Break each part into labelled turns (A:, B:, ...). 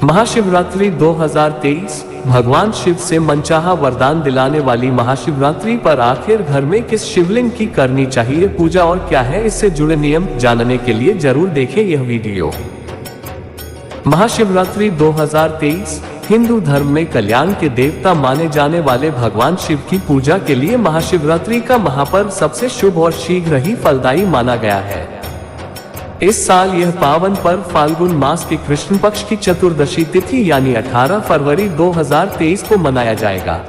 A: महाशिवरात्रि 2023 भगवान शिव से मनचाहा वरदान दिलाने वाली महाशिवरात्रि पर आखिर घर में किस शिवलिंग की करनी चाहिए पूजा और क्या है इससे जुड़े नियम जानने के लिए जरूर देखें यह वीडियो। महाशिवरात्रि 2023 हिंदू धर्म में कल्याण के देवता माने जाने वाले भगवान शिव की पूजा के लिए महाशिवरात्रि का महापर्व सबसे शुभ और शीघ्र ही फलदायी माना गया है। इस साल यह पावन पर्व फाल्गुन मास के कृष्ण पक्ष की चतुर्दशी तिथि यानी 18 फरवरी 2023 को मनाया जाएगा।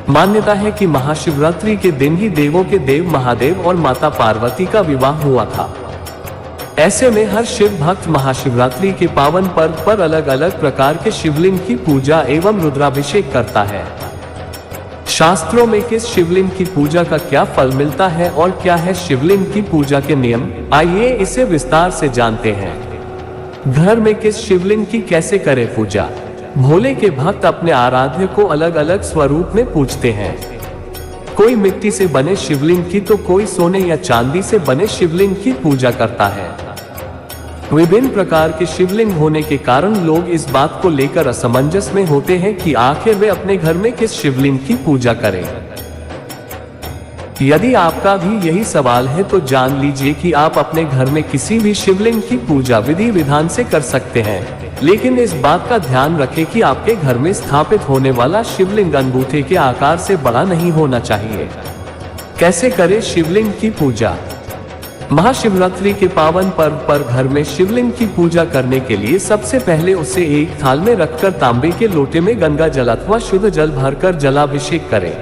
A: मान्यता है कि महाशिवरात्रि के दिन ही देवों के देव महादेव और माता पार्वती का विवाह हुआ था। ऐसे में हर शिव भक्त महाशिवरात्रि के पावन पर्व पर अलग अलग प्रकार के शिवलिंग की पूजा एवं रुद्राभिषेक करता है। शास्त्रों में किस शिवलिंग की पूजा का क्या फल मिलता है और क्या है शिवलिंग की पूजा के नियम, आइए इसे विस्तार से जानते हैं। घर में किस शिवलिंग की कैसे करें पूजा। भोले के भक्त अपने आराध्य को अलग अलग स्वरूप में पूजते हैं। कोई मिट्टी से बने शिवलिंग की तो कोई सोने या चांदी से बने शिवलिंग की पूजा करता है। विभिन्न प्रकार के शिवलिंग होने के कारण लोग इस बात को लेकर असमंजस में होते हैं कि आखिर वे अपने घर में किस शिवलिंग की पूजा करें। यदि आपका भी यही सवाल है तो जान लीजिए कि आप अपने घर में किसी भी शिवलिंग की पूजा विधि विधान से कर सकते हैं, लेकिन इस बात का ध्यान रखें कि आपके घर में स्थापित होने वाला शिवलिंग अंगूठे के आकार से बड़ा नहीं होना चाहिए। कैसे करें शिवलिंग की पूजा। महाशिवरात्रि के पावन पर्व पर घर में शिवलिंग की पूजा करने के लिए सबसे पहले उसे एक थाल में रखकर तांबे के लोटे में गंगा जल अथवा शुद्ध जल भरकर जलाभिषेक करें।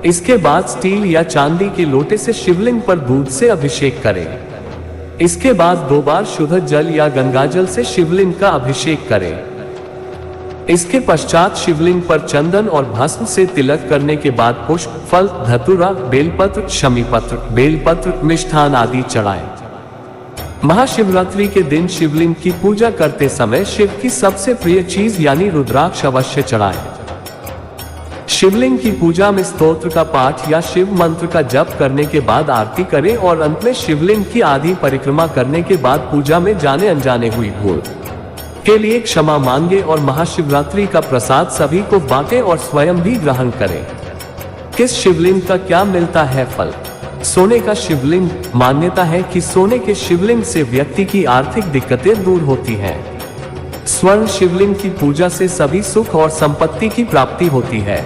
A: इसके बाद स्टील या चांदी के लोटे से शिवलिंग पर दूध से अभिषेक करें। इसके बाद 2 बार शुद्ध जल या गंगाजल से शिवलिंग का अभिषेक करें। इसके पश्चात शिवलिंग पर चंदन और भस्म से तिलक करने के बाद पुष्प, फल, धतूरा, बेलपत्र, शमीपत्र, बेलपत्र, मिष्ठान आदि चढ़ाएं। महाशिवरात्रि के दिन शिवलिंग की पूजा करते समय शिव की सबसे प्रिय चीज यानी रुद्राक्ष अवश्य चढ़ाएं। शिवलिंग की पूजा में स्तोत्र का पाठ या शिव मंत्र का जप करने के बाद आरती करें और अंत में शिवलिंग की आधी परिक्रमा करने के बाद पूजा में जाने अनजाने हुई भूल के लिए क्षमा मांगे और महाशिवरात्रि का प्रसाद सभी को बांटे और स्वयं भी ग्रहण करें। किस शिवलिंग का क्या मिलता है फल। सोने का शिवलिंग। मान्यता है कि सोने के शिवलिंग से व्यक्ति की आर्थिक दिक्कतें दूर होती हैं। स्वर्ण शिवलिंग की पूजा से सभी सुख और संपत्ति की प्राप्ति होती है।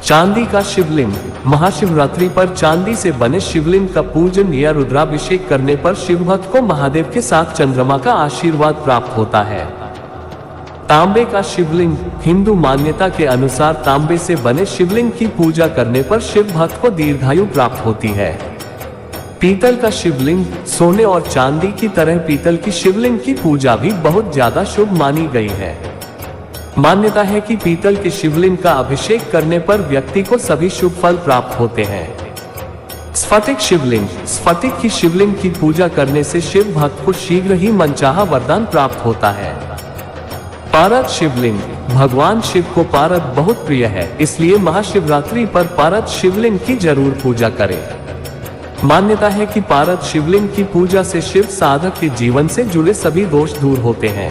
A: चांदी का शिवलिंग। महाशिवरात्रि पर चांदी से बने शिवलिंग का पूजन या रुद्राभिषेक करने पर शिव भक्त को महादेव के साथ चंद्रमा का आशीर्वाद प्राप्त होता है। तांबे का शिवलिंग। हिंदू मान्यता के अनुसार तांबे से बने शिवलिंग की पूजा करने पर शिव भक्त को दीर्घायु प्राप्त होती है। पीतल का शिवलिंग। सोने और चांदी की तरह पीतल की शिवलिंग की पूजा भी बहुत ज्यादा शुभ मानी गई है। मान्यता है कि पीतल के शिवलिंग का अभिषेक करने पर व्यक्ति को सभी शुभ फल प्राप्त होते हैं। स्फटिक शिवलिंग। स्फटिक की शिवलिंग की पूजा करने से शिव भक्त को शीघ्र ही मनचाहा वरदान प्राप्त होता है। पारद शिवलिंग। भगवान शिव को पारद बहुत प्रिय है, इसलिए महाशिवरात्रि पर पारद शिवलिंग की जरूर पूजा करें। मान्यता है कि पारद शिवलिंग की पूजा से शिव साधक के जीवन से जुड़े सभी दोष दूर होते हैं।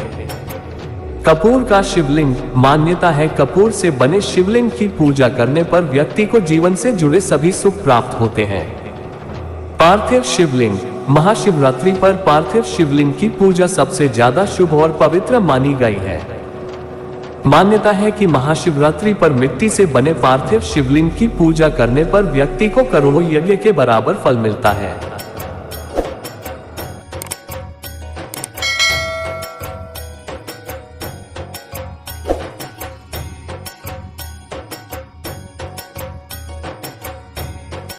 A: कपूर का शिवलिंग। मान्यता है कपूर से बने शिवलिंग की पूजा करने पर व्यक्ति को जीवन से जुड़े सभी सुख प्राप्त होते हैं। पार्थिव शिवलिंग। महाशिवरात्रि पर पार्थिव शिवलिंग की पूजा सबसे ज्यादा शुभ और पवित्र मानी गई है। मान्यता है कि महाशिवरात्रि पर मिट्टी से बने पार्थिव शिवलिंग की पूजा करने पर व्यक्ति को करोड़ों यज्ञ के बराबर फल मिलता है।